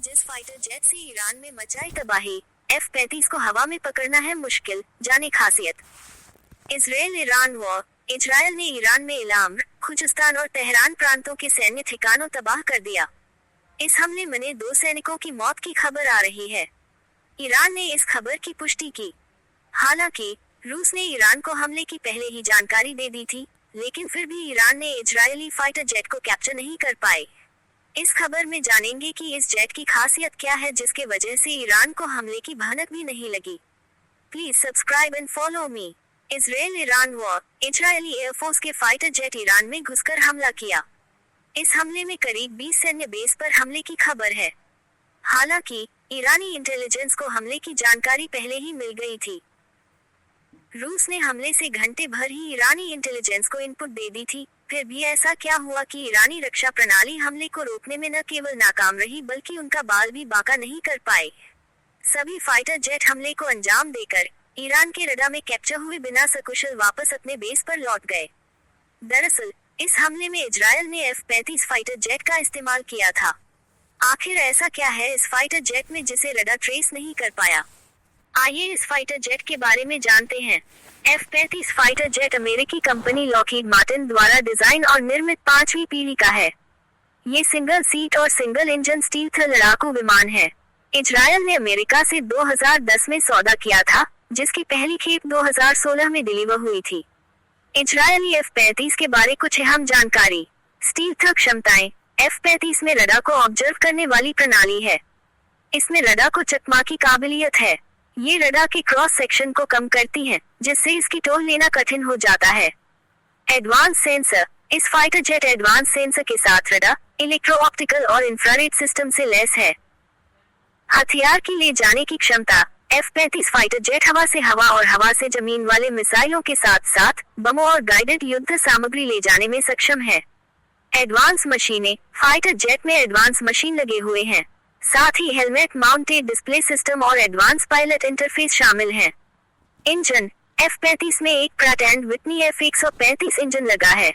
जिस fighter jet से Iran में मचाई तबाही, F-35 को हवा में पकड़ना है मुश्किल, जाने खासियत। Israel Iran war. इजराइल ने ईरान में इलाम, खुजस्तान और तेहरान प्रांतों के सैन्य ठिकानों तबाह कर दिया। इस हमले में 2 सैनिकों की मौत की खबर आ रही है। ईरान ने इस खबर की पुष्टि की। हालांकि रूस ने ईरान को हमले की पहले ही जानकारी दे दी थी, लेकिन फिर भी ईरान ने इजरायली फाइटर जेट को कैप्चर नहीं कर पाए। इस खबर में जानेंगे कि इस जेट की खासियत क्या है जिसके वजह से ईरान को हमले की भनक भी नहीं लगी। Please subscribe and follow me. Israel Iran war. Israeli air force के फाइटर जेट ईरान में घुसकर हमला किया। इस हमले में करीब 20 सैन्य बेस पर हमले की खबर है। हालांकि ईरानी इंटेलिजेंस को हमले की जानकारी पहले ही मिल गई थी। रूस ने हमले से घंटे भर ही ईरानी इंटेलिजेंस को इनपुट दे दी थी। फिर भी ऐसा क्या हुआ कि ईरानी रक्षा प्रणाली हमले को रोकने में न केवल नाकाम रही बल्कि उनका बाल भी बांका नहीं कर पाए। सभी फाइटर जेट हमले को अंजाम देकर ईरान के रडार में कैप्चर हुए बिना सकुशल वापस अपने बेस पर लौट गए। दरअसल इस हमले में इजरायल ने F-35 फाइटर जेट का इस्तेमाल किया था। आखिर ऐसा क्या है इस फाइटर जेट में जिसे रडार ट्रेस नहीं कर पाया? आइए इस फाइटर जेट के बारे में जानते हैं। F-35 फाइटर जेट अमेरिकी कंपनी लॉकहीड मार्टिन द्वारा डिजाइन और निर्मित 5वीं पीढ़ी का है। ये सिंगल सीट और सिंगल इंजन स्टील्थ लड़ाकू विमान है। इजरायल ने अमेरिका से 2010 में सौदा किया था, जिसकी पहली खेप 2016 में डिलीवर हुई थी। इजरायली F-35 के बारे कुछ अहम जानकारी। स्टील्थ क्षमताएं। F-35 में रडार को ऑब्जर्व करने वाली प्रणाली है। इसमें रडार को चकमा की काबिलियत है। ये रडार के क्रॉस सेक्शन को कम करती है, जिससे इसकी टोल लेना कठिन हो जाता है। Advance sensor. इस फाइटर जेट एडवांस सेंसर के साथ रडार, इलेक्ट्रो ऑप्टिकल और इंफ्रारेड सिस्टम से लैस है। हथियार की ले जाने की क्षमता। F-35 फाइटर जेट हवा से हवा और हवा से जमीन वाले मिसाइलों के साथ साथ बमों और गाइडेड युद्ध सामग्री ले जाने में सक्षम है। एडवांस मशीनें। फाइटर जेट में एडवांस मशीन लगे हुए हैं। साथ ही हेलमेट माउंटेड डिस्प्ले सिस्टम और एडवांस पायलट इंटरफेस शामिल है। इंजन। F-35 में एक Pratt and Whitney F-135 engine लगा है।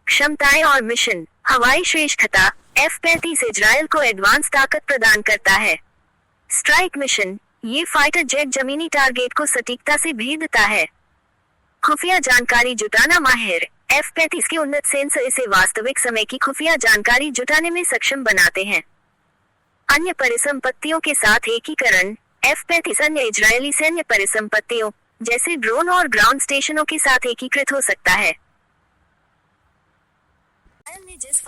क्षमताएं और मिशन। हवाई श्रेष्ठता। F-35 इजरायल को एडवांस ताकत प्रदान करता है। Strike mission. ये फाइटर जेट जमीनी टारगेट को सटीकता से भेदता है। खुफिया जानकारी जुटाना माहिर। F-35 के उन्नत सेंसर इसे वास्तविक समय की खुफिया जानकारी जुटाने में सक्षम बनाते हैं। अन्य परिसंपत्तियों के साथ एकीकरण। F-35 अन्य इजरायली सैन्य परिसंपत्तियों जैसे ड्रोन और ग्राउंड स्टेशनों के साथ एकीकृत हो सकता है। जिस